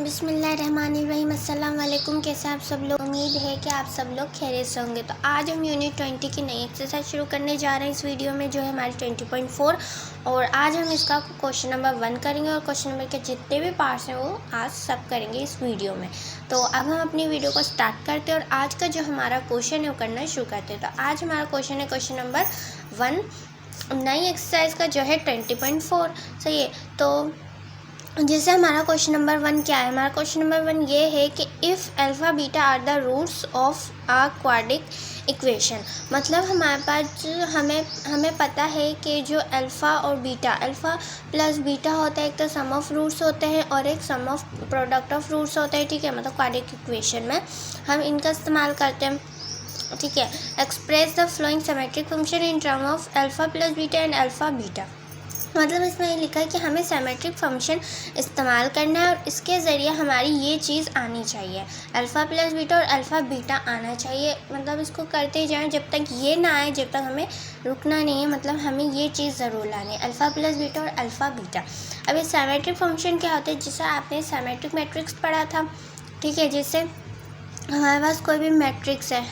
बिस्मिल्लाहिर्रहमानिर्रहीम। अस्सलाम वालेकुम। कैसे आप सब लोग? उम्मीद है कि आप सब लोग खैरियत से होंगे। तो आज हम यूनिट 20 की नई एक्सरसाइज शुरू करने जा रहे हैं इस वीडियो में, जो है हमारी 20.4। और आज हम इसका क्वेश्चन नंबर 1 करेंगे और क्वेश्चन नंबर के जितने भी पार्ट्स हैं वो आज सब करेंगे इस वीडियो में। तो अब हम अपनी वीडियो को स्टार्ट करते हैं और आज का जो हमारा क्वेश्चन है वो करना शुरू करते हैं। तो आज हमारा क्वेश्चन है क्वेश्चन नंबर 1 नई एक्सरसाइज का, जो है 20.4। सही है। तो जैसे हमारा क्वेश्चन नंबर 1 क्या है, हमारा क्वेश्चन नंबर 1 ये है कि if alpha beta are the roots of a quadratic equation. मतलब हमारे पास हमें पता है कि जो अल्फ़ा और बीटा, अल्फ़ा प्लस बीटा होता है, एक तो सम ऑफ रूट्स होते हैं और एक सम ऑफ प्रोडक्ट ऑफ रूट्स होता है। ठीक है, मतलब क्वाड्रिक इक्वेशन में हम इनका इस्तेमाल करते हैं। ठीक है, express the flowing symmetric function in term of alpha plus beta and alpha beta. मतलब इसमें ये लिखा है कि हमें सिमेट्रिक फंक्शन इस्तेमाल करना है और इसके ज़रिए हमारी ये चीज़ आनी चाहिए, अल्फ़ा प्लस बीटा और अल्फ़ा बीटा आना चाहिए। मतलब इसको करते जाएं जब तक ये ना आए, जब तक हमें रुकना नहीं है। मतलब हमें ये चीज़ ज़रूर लानी है, अल्फ़ा प्लस बीटा और अल्फ़ा बीटा। अब ये सिमेट्रिक फंक्शन क्या होता है, जिसे आपने सिमेट्रिक मैट्रिक्स पढ़ा था। ठीक है, जैसे हमारे पास कोई भी मैट्रिक्स है।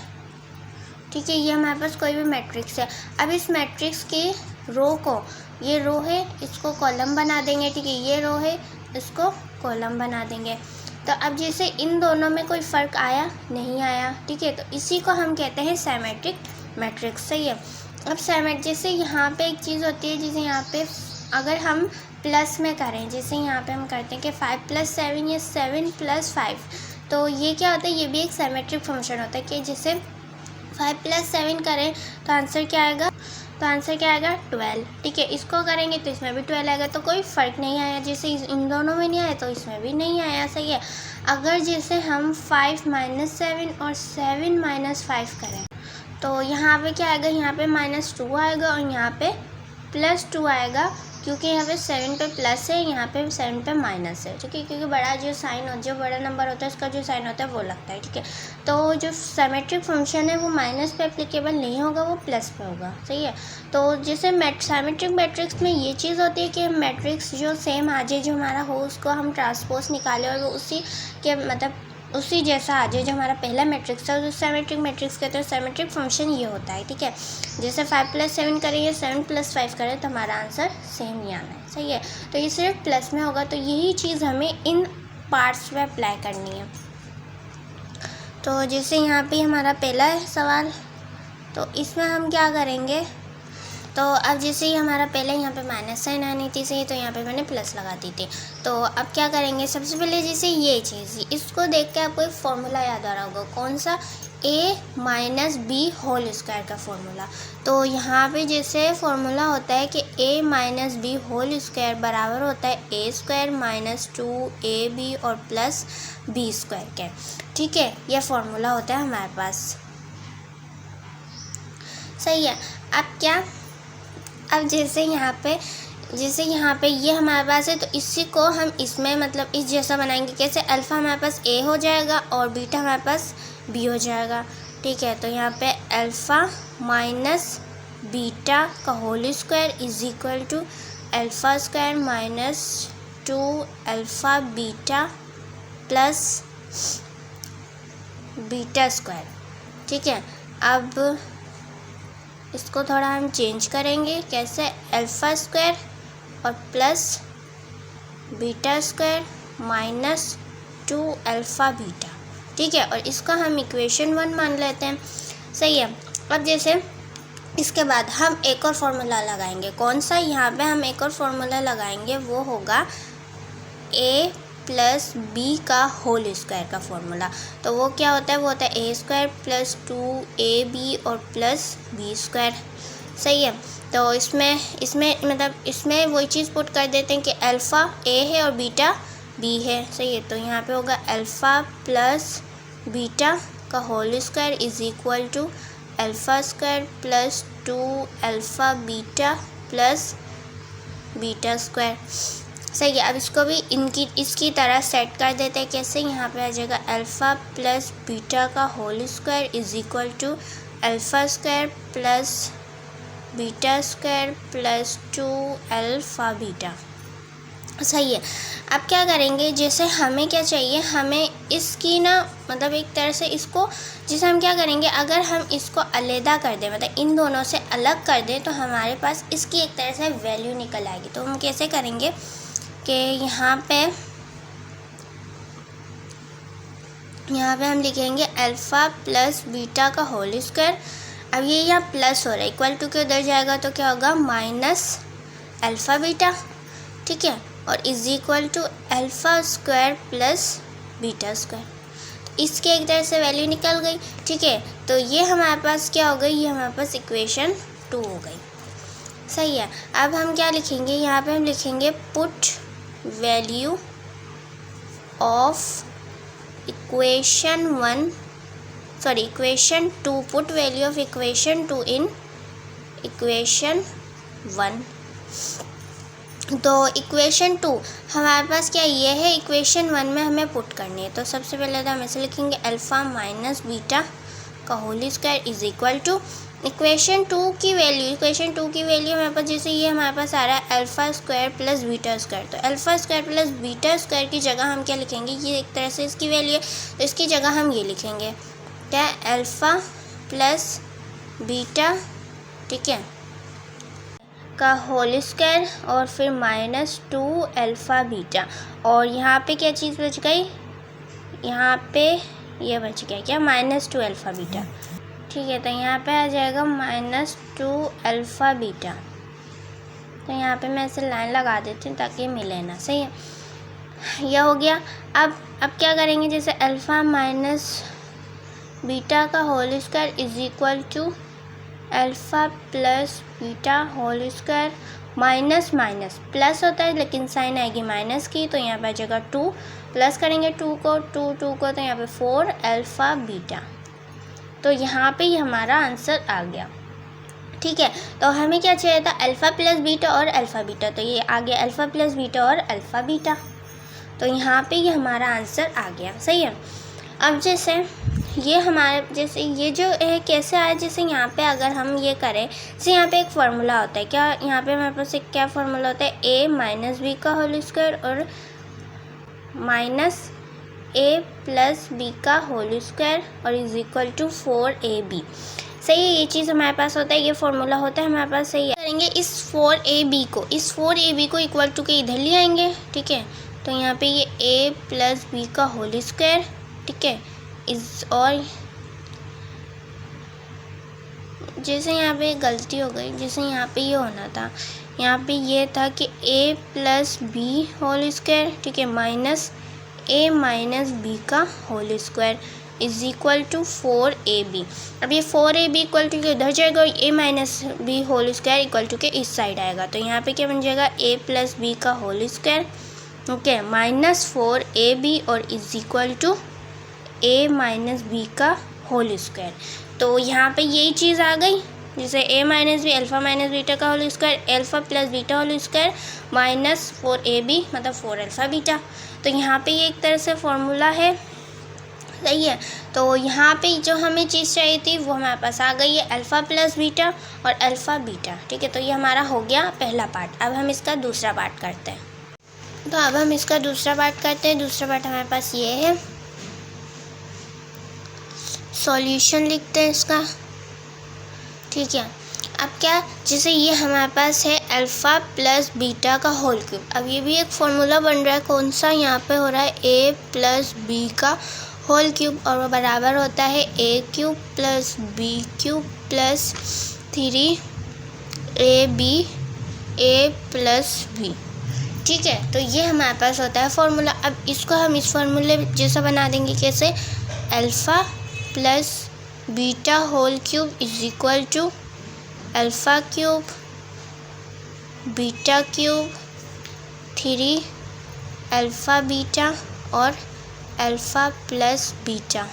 ठीक है, ये हमारे पास कोई भी मैट्रिक्स है। अब इस मैट्रिक्स की रो को, ये रो है, इसको कॉलम बना देंगे। ठीक है, ये रो है, इसको कॉलम बना देंगे। तो अब जैसे इन दोनों में कोई फ़र्क आया नहीं आया। ठीक है, तो इसी को हम कहते हैं सिमेट्रिक मैट्रिक्स। सही है। अब जैसे यहाँ पे एक चीज़ होती है, जैसे यहाँ पे अगर हम प्लस में करें, जैसे यहाँ पे हम करते हैं कि 5 + 7 या 7 + 5, तो ये क्या होता है, ये भी एक सिमेट्रिक फंक्शन होता है कि जैसे 5 + 7 करें तो आंसर क्या आएगा, 12। ठीक है, इसको करेंगे तो इसमें भी 12 आएगा। तो कोई फ़र्क नहीं आया, जैसे इन दोनों में नहीं आया तो इसमें भी नहीं आया। सही है। अगर जैसे हम 5 - 7 और 7 - 5 करें तो यहाँ पे क्या आएगा, यहाँ पे -2 आएगा और यहाँ पे +2 आएगा, क्योंकि यहाँ पे 7 पे प्लस है, यहाँ पे 7 पे माइनस है। ठीक है, क्योंकि बड़ा जो बड़ा नंबर होता है उसका जो साइन होता है वो लगता है। ठीक है, तो जो सिमेट्रिक फंक्शन है वो माइनस पे एप्लीकेबल नहीं होगा, वो प्लस पे होगा। सही है। तो जैसे सिमेट्रिक मैट्रिक्स में ये चीज़ होती है कि मैट्रिक्स जो सेम आ जाए, जो हमारा हो, उसको हम ट्रांसपोज निकालें और वो उसी के मतलब उसी जैसा आ जाए जो हमारा पहला मैट्रिक्स था, उस सिमेट्रिक मैट्रिक्स कहते हैं। सिमेट्रिक फंक्शन ये होता है। ठीक है, जैसे 5 + 7 करेंगे, 7 + 5 करें तो हमारा आंसर सेम ही आना है। सही है। तो ये सिर्फ प्लस में होगा, तो यही चीज़ हमें इन पार्ट्स में अप्लाई करनी है। तो जैसे यहाँ पे हमारा पहला है सवाल, तो इसमें हम क्या करेंगे, तो अब जैसे ही हमारा पहले यहाँ पे माइनस साइन आनी थी, सही, तो यहाँ पे मैंने प्लस लगा दी थी। तो अब क्या करेंगे, सबसे पहले जैसे ये चीज़, इसको देख के आपको एक फॉर्मूला याद आ रहा होगा, कौन सा, a - b होल स्क्वायर का फॉर्मूला। तो यहाँ पे जैसे फॉर्मूला होता है कि a - b होल स्क्वायर बराबर होता है a² - 2ab और प्लस b² के। ठीक है, यह फॉर्मूला होता है हमारे पास। सही है। अब जैसे यहाँ पे ये हमारे पास है, तो इसी को हम इसमें मतलब इस जैसा बनाएंगे। कैसे, अल्फ़ा हमारे पास a हो जाएगा और बीटा हमारे पास b हो जाएगा। ठीक है, तो यहाँ पे अल्फ़ा माइनस बीटा का whole square is equal to α² - 2α beta plus β²। ठीक है, अब इसको थोड़ा हम चेंज करेंगे। कैसे, α² और प्लस β² माइनस 2α बीटा। ठीक है, और इसका हम इक्वेशन 1 मान लेते हैं। सही है। अब जैसे इसके बाद हम एक और फार्मूला लगाएंगे, कौन सा, यहाँ पे हम एक और फार्मूला लगाएंगे, वो होगा a + b का होल स्क्वायर का फॉर्मूला। तो वो क्या होता है, वो होता है a² + 2ab और प्लस b²। सही है। तो इसमें वही चीज़ पुट कर देते हैं कि अल्फ़ा a है और बीटा b है। सही है। तो यहाँ पे होगा अल्फ़ा प्लस बीटा का whole square is equal to α² + 2α beta plus β²। सही है। अब इसको भी इसकी तरह सेट कर देते हैं। कैसे, यहाँ पे आ जाएगा अल्फ़ा प्लस बीटा का whole square is equal to α² plus β² plus 2α beta. सही है। अब क्या करेंगे, जैसे हमें क्या चाहिए, हमें इसकी ना मतलब एक तरह से इसको, जैसे हम क्या करेंगे, अगर हम इसको अलग कर दें, मतलब इन दोनों से अलग कर दें, तो हमारे पास इसकी एक तरह से वैल्यू निकल आएगी। तो हम कैसे करेंगे कि यहाँ पे हम लिखेंगे अल्फ़ा प्लस बीटा का होल स्क्वायर। अब ये यहाँ प्लस हो रहा है, इक्वल टू के उधर जाएगा तो क्या होगा, माइनस अल्फ़ा बीटा, ठीक है, और is equal to alpha square plus beta square. इसके एक तरह से वैल्यू निकल गई, ठीक है। तो ये हमारे पास क्या हो गई, ये हमारे पास इक्वेशन 2 हो गई। सही है। अब हम क्या लिखेंगे, यहाँ पे हम लिखेंगे put value of equation 2, put value of equation 2 in equation 1। तो इक्वेशन 2 हमारे पास क्या ये है, इक्वेशन 1 में हमें पुट करनी है। तो सबसे पहले तो हम ऐसे लिखेंगे अल्फ़ा माइनस बीटा का whole square is equal to equation 2 की वैल्यू हमारे पास, जैसे ये हमारे पास आ रहा है alpha square plus beta square. तो alpha square plus beta square की जगह हम क्या लिखेंगे, ये एक तरह से इसकी वैल्यू है, तो इसकी जगह हम ये लिखेंगे क्या, अल्फ़ा प्लस बीटा, ठीक है, का होल स्क्वायर और फिर -2 अल्फ़ा बीटा। और यहाँ पे क्या चीज़ बच गई, यहाँ पे ये बच गया क्या, -2 अल्फ़ा बीटा, ठीक है। तो यहाँ पे आ जाएगा -2 अल्फ़ा बीटा। तो यहाँ पे मैं ऐसे लाइन लगा देती हूँ ताकि ये मिले ना, सही है, यह हो गया। अब क्या करेंगे, जैसे अल्फ़ा माइनस बीटा का whole square is equal to alpha plus beta whole square, minus minus plus होता है लेकिन साइन आएगी माइनस की, तो यहाँ पे आ जाएगा 2, प्लस करेंगे 2 को तो यहाँ पे 4 अल्फ़ा बीटा। तो यहाँ पे ही हमारा आंसर आ गया, ठीक है। तो हमें क्या चाहिए था, अल्फ़ा प्लस बीटा और अल्फ़ा बीटा, तो ये आ गया अल्फ़ा प्लस बीटा और अल्फ़ा बीटा। तो यहाँ पे ही हमारा आंसर आ गया, सही है। अब जैसे ये हमारे, जैसे ये जो है कैसे आया, जैसे यहाँ पे अगर हम ये करें, जैसे यहाँ पे एक फार्मूला होता है, क्या यहाँ पे हमारे पास एक क्या फार्मूला होता है, a माइनस बी का होल स्क्वायर और माइनस a प्लस बी का होल स्क्वायर और इज इक्वल टू 4ab। सही है, ये चीज़ हमारे पास होता है, ये फार्मूला होता है हमारे पास, सही है। करेंगे इस 4ab को इक्वल टू के इधर ले आएंगे, ठीक है। तो यहाँ पे ये a प्लस बी का होल स्क्वायर, ठीक है, और जैसे यहाँ पे गलती हो गई, जैसे यहाँ पे ये होना था, यहाँ पे ये था कि a plus B whole square, ठीक है, माइनस a माइनस बी का whole square is equal to 4ab। अब ये 4ab इक्वल टू के उधर जाएगा और a minus B whole square equal to के इस साइड आएगा। तो यहाँ पे क्या बन जाएगा, a प्लस बी का whole square, okay, minus 4ab और is equal to a minus B का होल स्क्वायर। तो यहाँ पे यही चीज़ आ गई, जैसे a minus B alpha minus beta का whole square, alpha plus beta whole square minus 4ab मतलब 4 अल्फ़ा बीटा। तो यहाँ पे ये एक तरह से फॉर्मूला है, सही है। तो यहाँ पे जो हमें चीज़ चाहिए थी वो हमारे पास आ गई है, अल्फ़ा प्लस बीटा और अल्फ़ा बीटा, ठीक है। तो ये हमारा हो गया पहला पार्ट। अब हम इसका दूसरा पार्ट करते हैं। तो अब हम इसका दूसरा पार्ट करते हैं। दूसरा पार्ट हमारे पास ये है, सॉल्यूशन लिखते हैं इसका, ठीक है। अब क्या, जैसे ये हमारे पास है अल्फ़ा प्लस बीटा का होल क्यूब। अब ये भी एक फॉर्मूला बन रहा है, कौन सा, यहाँ पे हो रहा है a प्लस बी का होल क्यूब और वो बराबर होता है a cube plus B cube plus 3ab a plus B, ठीक है। तो ये हमारे पास होता है फॉर्मूला। अब इसको हम इस फॉर्मूले जैसा बना देंगे, कैसे, alpha plus beta whole cube is equal to alpha cube beta cube 3 alpha beta और अल्फ़ा प्लस बीटा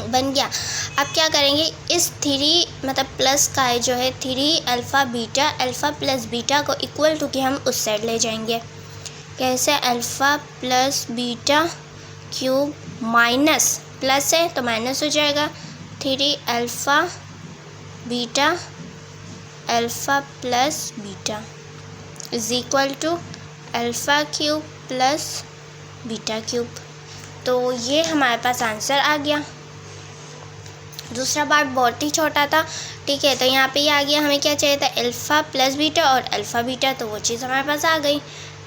बन गया। अब क्या करेंगे, इस 3 मतलब प्लस का है जो है 3 alpha beta, alpha plus beta को इक्वल टू के हम उस साइड ले जाएंगे, कैसे, alpha plus beta cube minus, plus है तो माइनस हो जाएगा, 3 alpha beta alpha plus beta is equal to alpha cube plus beta cube. तो ये हमारे पास आंसर आ गया। दूसरा पार्ट बहुत ही छोटा था, ठीक है। तो यहाँ पे ये आ गया, हमें क्या चाहिए था, अल्फ़ा प्लस बीटा और अल्फ़ा बीटा, तो वो चीज़ हमारे पास आ गई,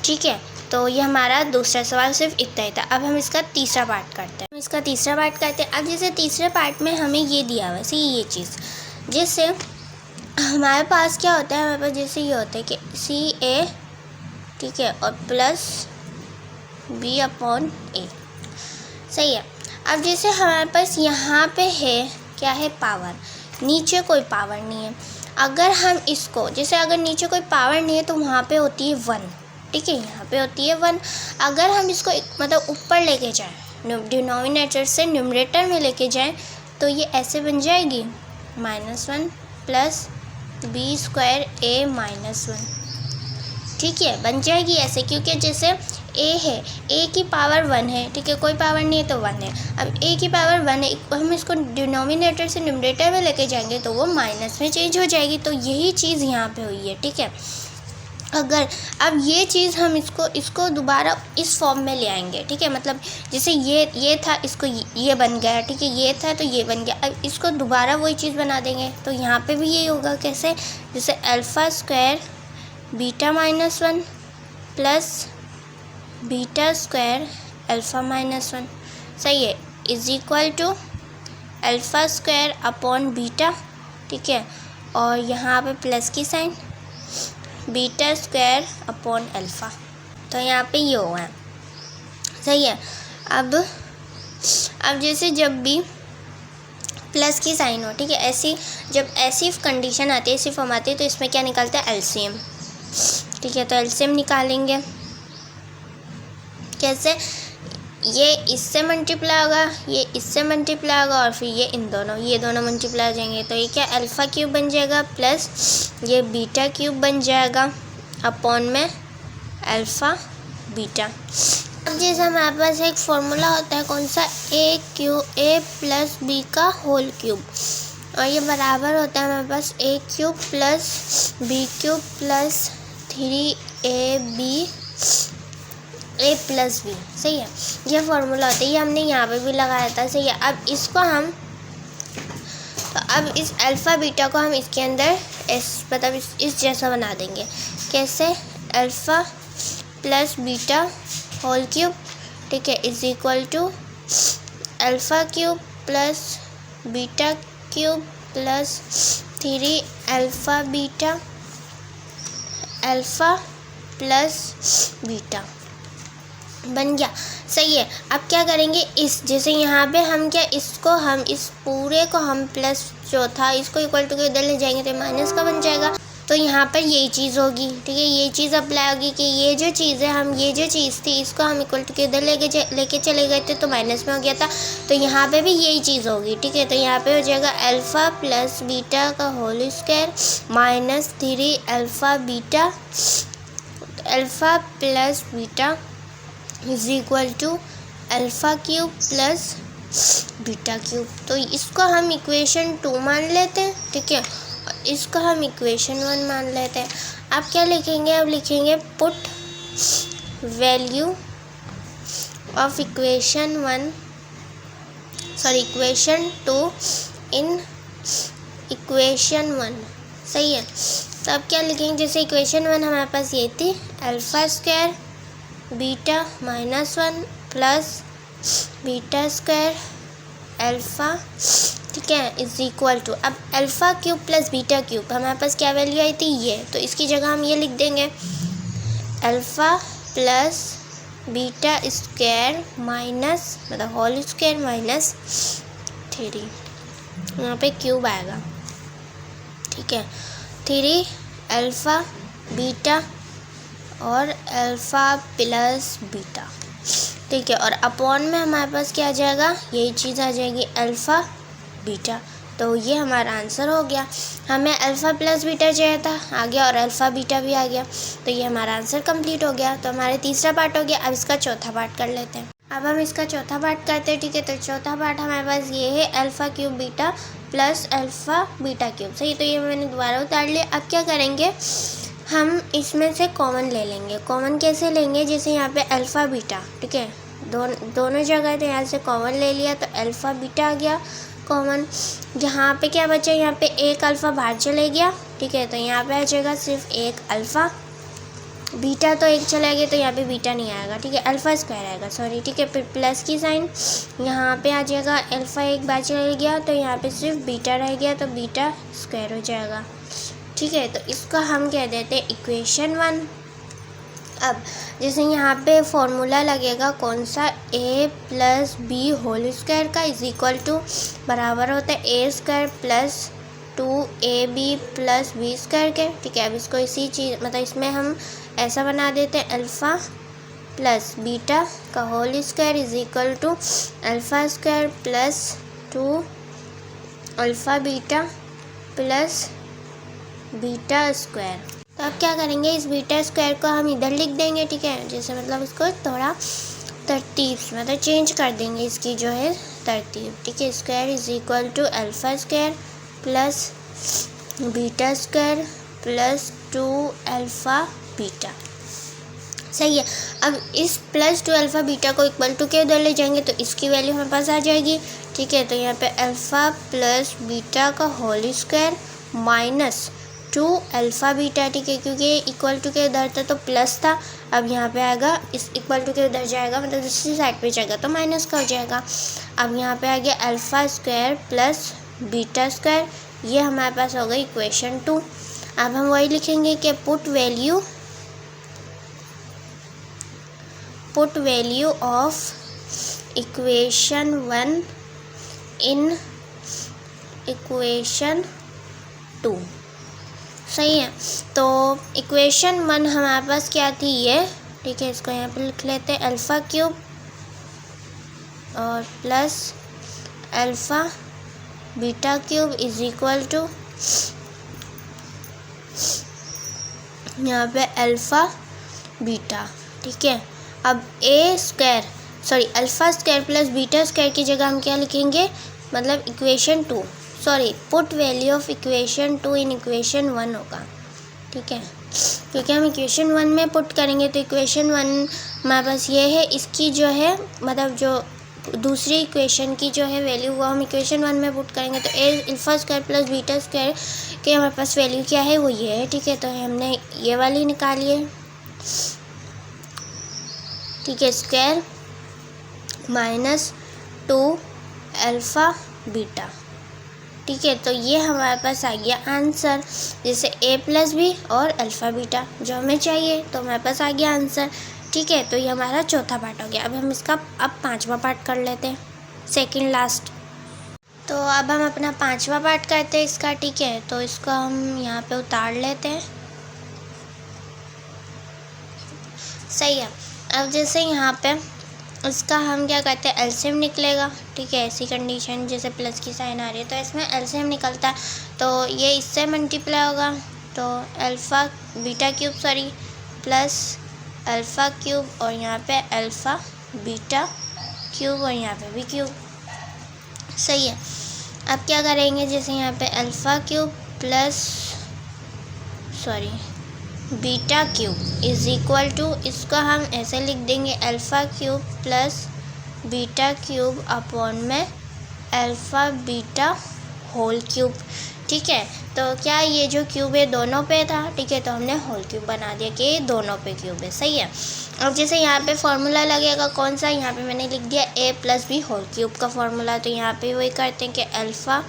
ठीक है। तो ये हमारा दूसरा सवाल सिर्फ इतना ही था। अब हम इसका तीसरा पार्ट करते हैं। अब जैसे तीसरे पार्ट में हमें ये दिया हुआ है, ये चीज़, जिससे हमारे पास क्या होता है, हमारे पास जैसे ये होता है कि सी ए, ठीक है, और प्लस बी अपॉन ए, सही है। अब जैसे हमारे पास यहाँ पे है क्या है, पावर, नीचे कोई पावर नहीं है। अगर हम इसको, जैसे अगर नीचे कोई पावर नहीं है तो वहाँ पे होती है 1, ठीक है, यहाँ पे होती है 1। अगर हम इसको मतलब ऊपर लेके जाएं, डिनोमिनेटर से न्यूमरेटर में लेके जाएं, तो ये ऐसे बन जाएगी -1 प्लस बी स्क्वायर ए -1, ठीक है, बन जाएगी ऐसे, क्योंकि जैसे ए है, ए की पावर 1 है, ठीक है, कोई पावर नहीं है तो 1 है। अब ए की पावर 1 है, हम इसको डिनोमिनेटर से न्यूमरेटर में लेके जाएंगे तो वो माइनस में चेंज हो जाएगी। तो यही चीज़ यहाँ पे हुई है, ठीक है। अगर अब ये चीज़ हम इसको दोबारा इस फॉर्म में ले आएंगे, ठीक है, मतलब जैसे ये था, इसको ये बन गया, ठीक है, ये था तो ये बन गया। अब इसको दोबारा वही चीज़ बना देंगे तो यहाँ पे भी यही होगा। कैसे, जैसे alpha square beta -1 plus beta square alpha -1, सही है, is equal to alpha square upon beta, ठीक है, और यहाँ पे प्लस की sign, beta square upon alpha. तो यहाँ पे ये हुआ है, सही है। अब जैसे जब भी प्लस की साइन हो, ठीक है, ऐसी जब ऐसी कंडीशन आती है, ऐसी फॉर्म आती है, तो इसमें क्या निकलता है, एलसीएम, ठीक है। तो एलसीएम निकालेंगे कैसे, ये इससे मल्टीप्लाई होगा, ये इससे मल्टीप्लाई होगा, और फिर ये दोनों मल्टीप्लाई हो जाएंगे। तो ये क्या, अल्फ़ा क्यूब बन जाएगा प्लस ये बीटा क्यूब बन जाएगा अपॉन में अल्फ़ा बीटा। अब जैसे हमारे पास एक फॉर्मूला होता है, कौन सा, ए प्लस बी का होल क्यूब, और ये बराबर होता है हमारे पास A cube plus B cube plus 3ab A plus B, सही है। ये फार्मूला होता है, ये हमने यहाँ पे भी लगाया था, सही है। अब इसको हम, तो अब इस अल्फ़ा बीटा को हम इसके अंदर मतलब इस जैसा बना देंगे। कैसे, alpha plus beta whole cube, ठीक है, is equal to alpha cube plus beta cube plus 3 alpha beta alpha plus beta बन गया, सही है। अब क्या करेंगे, इस जैसे यहाँ पे हम क्या, हम इस पूरे को हम प्लस जो था इसको इक्वल टू के इधर ले जाएंगे तो माइनस का बन जाएगा। तो यहाँ पर यही चीज़ होगी, ठीक है, ये चीज़ अप्लाई होगी कि ये जो चीज़ है, हम ये जो चीज़ थी इसको हम इक्वल टू के इधर लेके चले गए थे तो माइनस में हो गया था, तो यहाँ पे भी यही चीज़ होगी, ठीक है। तो यहाँ पे हो जाएगा अल्फ़ा प्लस बीटा का whole square minus 3 alpha beta alpha plus beta is equal to alpha cube plus beta cube. तो इसको हम इक्वेशन 2 मान लेते हैं, ठीक है, और इसको हम इक्वेशन 1 मान लेते हैं। अब क्या लिखेंगे, अब लिखेंगे put value of equation 2 in equation 1, सही है। तो अब क्या लिखेंगे, जैसे इक्वेशन 1 हमारे पास ये थी, alpha square beta -1 plus beta square alpha, ठीक है, इज़ इक्वल टू, अब alpha cube plus beta cube हमारे पास क्या वैल्यू आई थी, ये, तो इसकी जगह हम ये लिख देंगे alpha plus beta square minus मतलब होल स्क्वायर माइनस 3, यहाँ पे क्यूब आएगा, ठीक है, 3 अल्फ़ा बीटा और अल्फ़ा प्लस बीटा, ठीक है, और अपॉन में हमारे पास क्या आ जाएगा, यही चीज़ आ जाएगी अल्फ़ा बीटा। तो ये हमारा आंसर हो गया। हमें अल्फ़ा प्लस बीटा चाहिए था, आ गया, और अल्फ़ा बीटा भी आ गया। तो ये हमारा आंसर कंप्लीट हो गया। तो हमारे तीसरा पार्ट हो गया। अब इसका चौथा पार्ट कर लेते हैं। अब हम इसका चौथा पार्ट करते हैं, ठीक है। तो चौथा पार्ट हमारे पास ये है alpha cube beta plus alpha beta cube, सही। तो ये मैंने दोबारा उतार लिया। अब क्या करेंगे, हम इसमें से कॉमन ले लेंगे। कॉमन कैसे लेंगे, जैसे यहाँ पे अल्फ़ा बीटा, ठीक है, दोनों जगह तो यहाँ से कॉमन ले लिया तो अल्फ़ा बीटा आ गया कॉमन। यहाँ पे क्या बचा, यहाँ पे एक अल्फ़ा बाहर चले गया, ठीक है, तो यहाँ पे आ जाएगा सिर्फ एक अल्फ़ा। बीटा तो एक चला गया तो यहाँ पे बीटा नहीं आएगा, ठीक है, अल्फ़ा स्क्वायर आएगा, सॉरी, ठीक है। फिर प्लस की साइन यहाँ पे आ जाएगा, अल्फ़ा एक बार चला गया तो यहाँ पे सिर्फ बीटा रह गया तो बीटा स्क्वायर हो जाएगा, ठीक है। तो इसको हम कह देते हैं इक्वेशन 1। अब जैसे यहाँ पे फॉर्मूला लगेगा कौन सा, a plus B whole square का इज इक्वल टू बराबर होता है A square plus 2ab plus B square के, ठीक है। अब इसको इसी चीज़ मतलब इसमें हम ऐसा बना देते हैं, अल्फ़ा प्लस बीटा का whole square is equal to alpha square plus 2 alpha beta plus beta square. तो अब क्या करेंगे, इस बीटा स्क्वायर को हम इधर लिख देंगे, ठीक है, जैसे मतलब इसको थोड़ा तरतीब से मतलब चेंज कर देंगे इसकी जो है तरतीब, ठीक है। Square is equal to alpha square plus beta square plus 2 alpha beta, सही है। अब इस प्लस 2 अल्फ़ा बीटा को इक्वल टू के उधर ले जाएंगे तो इसकी वैल्यू हमारे पास आ जाएगी, ठीक है। तो यहाँ पे अल्फ़ा प्लस बीटा का whole square minus 2 alpha beta, ठीक है, क्योंकि इक्वल टू के उधर था तो प्लस था, अब यहाँ पे आएगा इस इक्वल टू के उधर जाएगा मतलब दूसरी साइड पे जाएगा तो माइनस का हो जाएगा। अब यहाँ पे आ गया alpha square plus beta square, ये हमारे पास हो गई इक्वेशन 2। अब हम वही लिखेंगे कि put value of equation 1 in equation 2, सही है। तो इक्वेशन 1 हमारे पास क्या थी ये, ठीक है, इसको यहाँ पे लिख लेते हैं, अल्फ़ा क्यूब और plus alpha beta cube is equal to यहाँ पे अल्फ़ा बीटा, ठीक है। अब alpha square plus beta square की जगह हम क्या लिखेंगे, मतलब equation 2, sorry, put value of equation 2 in equation 1 होगा, ठीक है, क्योंकि हम इक्वेशन 1 में पुट करेंगे तो इक्वेशन 1 हमारे पास ये है, इसकी जो है मतलब जो दूसरी इक्वेशन की जो है वैल्यू वो हम इक्वेशन 1 में पुट करेंगे तो alpha square plus beta square के हमारे पास वैल्यू क्या है, वो ये है, ठीक है। तो हमने ये वाली निकाली है, ठीक है, स्क्वायर माइनस 2 अल्फ़ा बीटा, ठीक है। तो ये हमारे पास आ गया आंसर, जैसे a प्लस बी और अल्फ़ा बीटा जो हमें चाहिए, तो हमारे पास आ गया आंसर, ठीक है। तो ये हमारा चौथा पार्ट हो गया। अब हम इसका पांचवा पार्ट कर लेते हैं, सेकंड लास्ट। तो अब हम अपना पांचवा पार्ट करते हैं इसका, ठीक है। तो इसको हम यहाँ पे उतार लेते हैं, सही है। अब जैसे यहाँ पे इसका हम क्या करते हैं, एलसीएम निकलेगा, ठीक है, ऐसी कंडीशन जैसे प्लस की साइन आ रही है तो इसमें एलसीएम निकलता है, तो ये इससे मल्टीप्लाई होगा, तो alpha beta cube sorry plus alpha cube और यहाँ पे अल्फ़ा बीटा क्यूब और यहाँ पे भी क्यूब, सही है। अब क्या करेंगे, जैसे यहाँ पे alpha cube plus sorry beta cube is equal to, इसको हम ऐसे लिख देंगे, alpha cube plus beta cube upon में अल्फ़ा बीटा होल क्यूब, ठीक है। तो क्या ये जो क्यूब है दोनों पे था, ठीक है, तो हमने होल क्यूब बना दिया कि ये दोनों पे क्यूब है, सही है। अब जैसे यहाँ पे फॉर्मूला लगेगा कौन सा, यहाँ पे मैंने लिख दिया a plus B whole cube का फॉर्मूला, तो यहाँ पे वही करते हैं कि alpha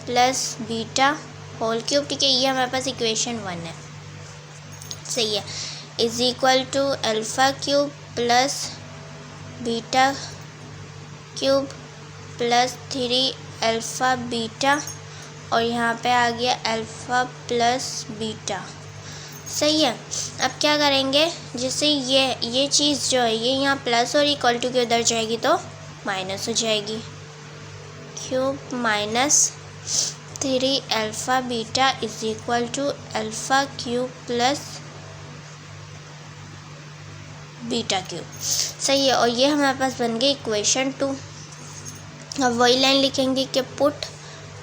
plus beta whole cube, ठीक है, ये हमारे पास इक्वेशन 1 है, सही है, is equal to alpha cube plus beta cube plus 3 alpha beta और यहाँ पे आ गया अल्फ़ा प्लस बीटा, सही है। अब क्या करेंगे, जैसे ये चीज़ जो है ये यहाँ प्लस और इक्वल टू के उधर जाएगी तो माइनस हो जाएगी, cube minus 3 alpha beta is equal to alpha cube plus beta cube, सही है। और ये हमारे पास बन गई इक्वेशन 2। अब वही लाइन लिखेंगे कि put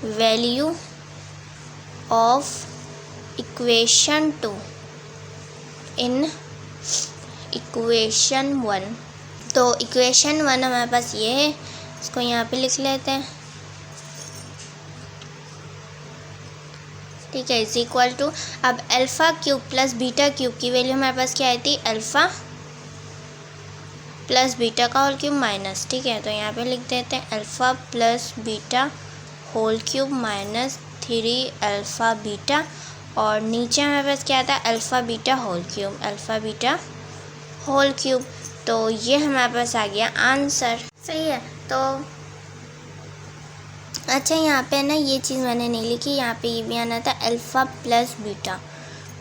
value of equation 2 in equation 1। तो इक्वेशन 1 हमारे पास ये है, इसको यहाँ पे लिख लेते हैं, ठीक है, इज इक्वल टू, अब alpha cube plus beta cube की वैल्यू हमारे पास क्या आई थी, अल्फ़ा प्लस बीटा का होल क्यूब माइनस, ठीक है, तो यहाँ पे लिख देते हैं alpha plus beta whole cube minus 3 alpha beta, और नीचे हमारे पास क्या था, alpha beta whole cube, alpha beta whole cube. तो ये हमारे पास आ गया आंसर, सही है। तो अच्छा, यहाँ पे ना ये चीज़ मैंने नहीं लिखी, यहाँ पे ये भी आना था अल्फ़ा प्लस बीटा,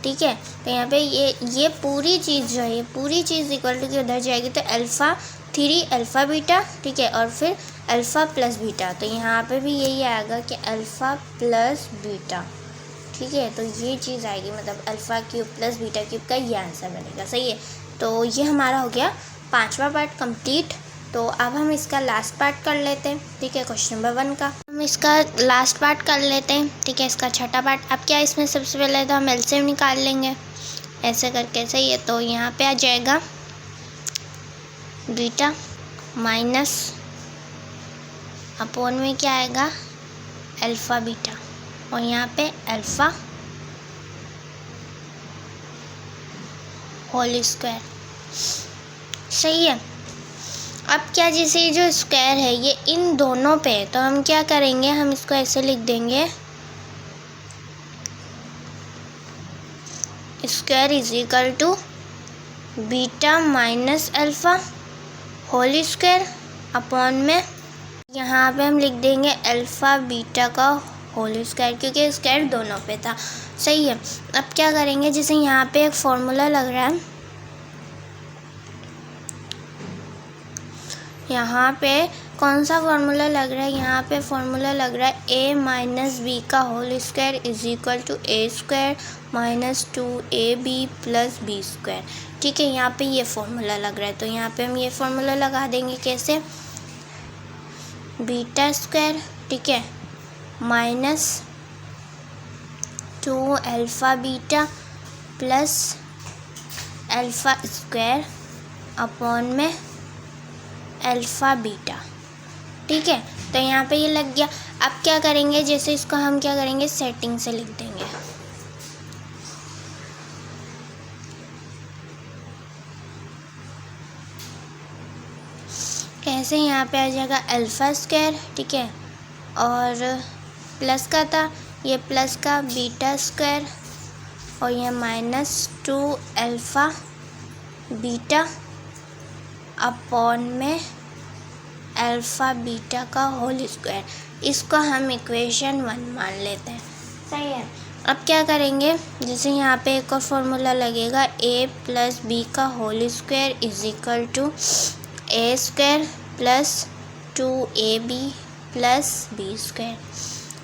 ठीक है, तो यहाँ पे ये पूरी चीज़ जो है, ये पूरी चीज़ इक्वल टू की उधर जाएगी, तो अल्फ़ा 3 अल्फ़ा बीटा, ठीक है, और फिर अल्फ़ा प्लस बीटा, तो यहाँ पे भी यही आएगा कि अल्फ़ा प्लस बीटा, ठीक है, तो ये चीज़ आएगी, मतलब alpha cube plus beta cube का ये आंसर बनेगा, सही है। तो ये हमारा हो गया 5वां पार्ट कंप्लीट। तो अब हम इसका लास्ट पार्ट कर लेते हैं, ठीक है, क्वेश्चन नंबर 1 का हम इसका लास्ट पार्ट कर लेते हैं, ठीक है, इसका छठा पार्ट। अब क्या इसमें सबसे पहले तो हम एलसीएम निकाल लेंगे ऐसे करके, सही है। तो यहाँ पे आ जाएगा बीटा माइनस अपॉन में क्या आएगा, अल्फ़ा बीटा, और यहाँ पे अल्फ़ा होल स्क्वायर, सही है। अब क्या, जैसे ये जो स्क्वायर है ये इन दोनों पे, तो हम क्या करेंगे, हम इसको ऐसे लिख देंगे, square is equal to beta minus alpha whole square upon में, यहाँ पे हम लिख देंगे अल्फ़ा बीटा का होल स्क्वायर, क्योंकि स्क्वायर दोनों पे था, सही है। अब क्या करेंगे, जैसे यहाँ पे एक फॉर्मूला लग रहा है, यहाँ पे कौन सा फार्मूला लग रहा है, यहाँ पे फार्मूला लग रहा है a माइनस बी का whole square is equal to A square minus 2ab plus B square, ठीक है, यहाँ पे ये फार्मूला लग रहा है। तो यहाँ पे हम ये फार्मूला लगा देंगे, कैसे, बीटा स्क्वायर, ठीक है, minus 2 alpha beta plus alpha square upon में अल्फ़ा बीटा, ठीक है, तो यहाँ पे ये लग गया। अब क्या करेंगे, जैसे इसको हम क्या करेंगे, सेटिंग से लिख देंगे, कैसे, यहाँ पे आ जाएगा अल्फ़ा स्क्वायर, ठीक है, और प्लस का था, ये प्लस का बीटा स्क्वायर, और ये माइनस 2 अल्फ़ा बीटा अपॉन में अल्फ़ा बीटा का होल स्क्वायर, इसको हम इक्वेशन 1 मान लेते हैं, सही है। अब क्या करेंगे, जैसे यहाँ पे एक और फॉर्मूला लगेगा, a प्लस बी का whole square is equal to A square plus 2ab plus B square,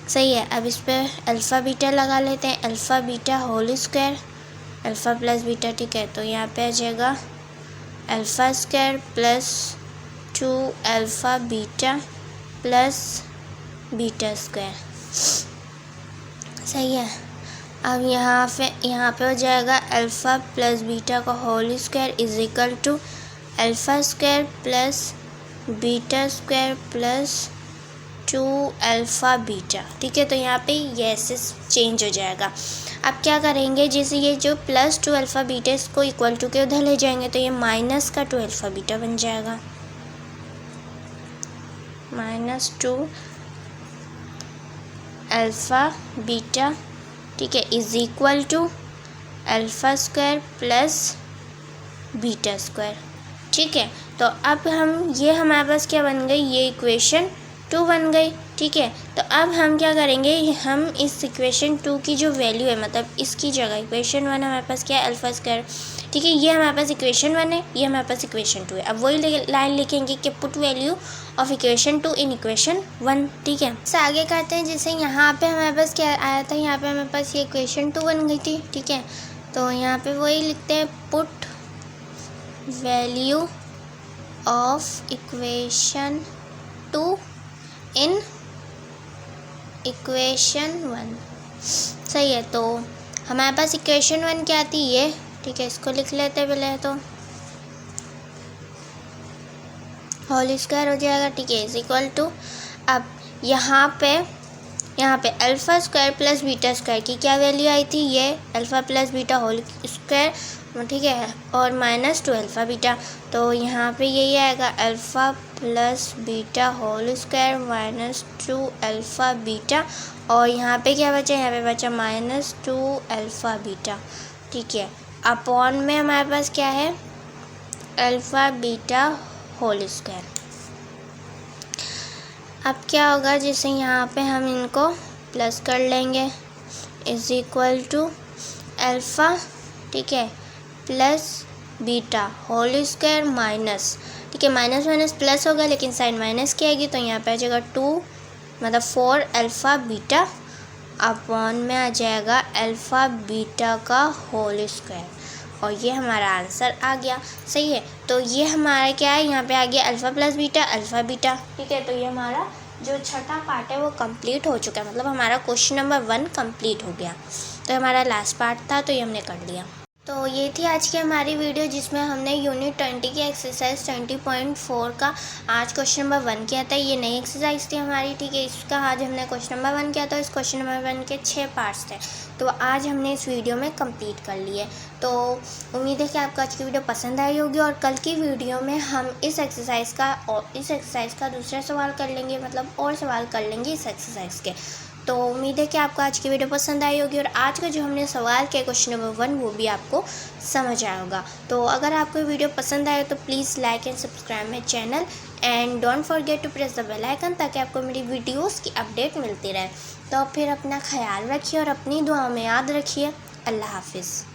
सही है। अब इस पर अल्फ़ा बीटा लगा लेते हैं, alpha beta whole square, alpha plus beta, ठीक है, तो यहाँ पे आ जाएगा alpha square plus 2 alpha beta plus beta square, सही है। अब यहाँ पे हो जाएगा अल्फ़ा प्लस बीटा का whole square is equal to alpha square plus beta square plus 2 alpha beta, ठीक है, तो यहाँ पे ये ऐसे चेंज हो जाएगा। अब क्या करेंगे, जैसे ये जो प्लस 2 अल्फ़ा बीटा इसको इक्वल टू के उधर ले जाएंगे, तो ये माइनस का 2 अल्फ़ा बीटा बन जाएगा, माइनस 2 अल्फ़ा बीटा, ठीक है, is equal to alpha square plus beta square, ठीक है। तो अब ये हमारे पास क्या बन गई, ये इक्वेशन 2 बन गई, ठीक है। तो अब हम क्या करेंगे, हम इस इक्वेशन 2 की जो वैल्यू है, मतलब इसकी जगह इक्वेशन 1 हमारे पास क्या है, अल्फ़ा स्क्वायर, ठीक है, ये हमारे पास इक्वेशन 1 है, ये हमारे पास इक्वेशन 2 है। अब वही लाइन लिखेंगे कि put value of equation 2 in equation 1, ठीक है। इससे आगे करते हैं, जैसे यहाँ पे हमारे पास क्या आया था, यहाँ पे हमारे पास ये इक्वेशन 2 बन गई थी, ठीक है, तो यहाँ पे वही लिखते हैं, put value of equation 2 in equation 1, सही है। तो हमारे पास इक्वेशन 1 क्या आती है, ठीक है, इसको लिख लेते पहले तो होल स्क्वायर हो जाएगा। ठीक है, इज इक्वल टू, अब यहाँ पे alpha square plus beta square की क्या वैल्यू आई थी, ये alpha plus beta whole square, ठीक है, और -2 अल्फ़ा बीटा, तो यहाँ पे यही आएगा alpha plus beta whole square -2 alpha beta, और यहाँ पे क्या बचा, यहाँ पे बचा -2 अल्फ़ा बीटा। ठीक है, अपॉन में हमारे पास क्या है, अल्फ़ा बीटा होल स्क्वायर। अब क्या होगा, जैसे यहाँ पे हम इनको प्लस कर लेंगे, इज इक्वल टू अल्फ़ा, ठीक है, plus beta whole square minus, ठीक है, माइनस माइनस प्लस होगा लेकिन साइन माइनस की आएगी, तो यहाँ पे आ जाएगा 2 मतलब 4 अल्फ़ा बीटा, अपॉन में आ जाएगा अल्फ़ा बीटा का होल स्क्वायर, और ये हमारा आंसर आ गया। सही है, तो ये हमारा क्या है, यहाँ पे आ गया alpha plus beta alpha beta. ठीक है, तो ये हमारा जो छठा पार्ट है वो कंप्लीट हो चुका है, मतलब हमारा क्वेश्चन नंबर 1 कंप्लीट हो गया। तो हमारा लास्ट पार्ट था, तो ये हमने कर लिया। तो ये थी आज की हमारी वीडियो, जिसमें हमने यूनिट 20 की एक्सरसाइज 20.4 का आज क्वेश्चन नंबर 1 किया था। ये नई एक्सरसाइज थी हमारी। ठीक है, इसका आज हमने क्वेश्चन नंबर 1 किया था। इस क्वेश्चन नंबर 1 के 6 पार्ट्स थे, तो आज हमने इस वीडियो में कंप्लीट कर लिए। तो उम्मीद है कि आपको आज की वीडियो पसंद आई होगी, और कल की वीडियो में हम इस एक्सरसाइज का दूसरा सवाल कर लेंगे, मतलब और सवाल कर लेंगे इस एक्सरसाइज के। तो उम्मीद है कि आपको आज की वीडियो पसंद आई होगी, और आज का जो हमने सवाल किया क्वेश्चन नंबर 1 वो भी आपको समझ आया होगा। तो अगर आपको वीडियो पसंद आए तो please like and subscribe my channel, and don't forget to press the bell icon, ताकि आपको मेरी वीडियोस की अपडेट मिलती रहे। तो फिर अपना ख्याल रखिए और अपनी दुआओं में याद रखिए। अल्लाह हाफिज़।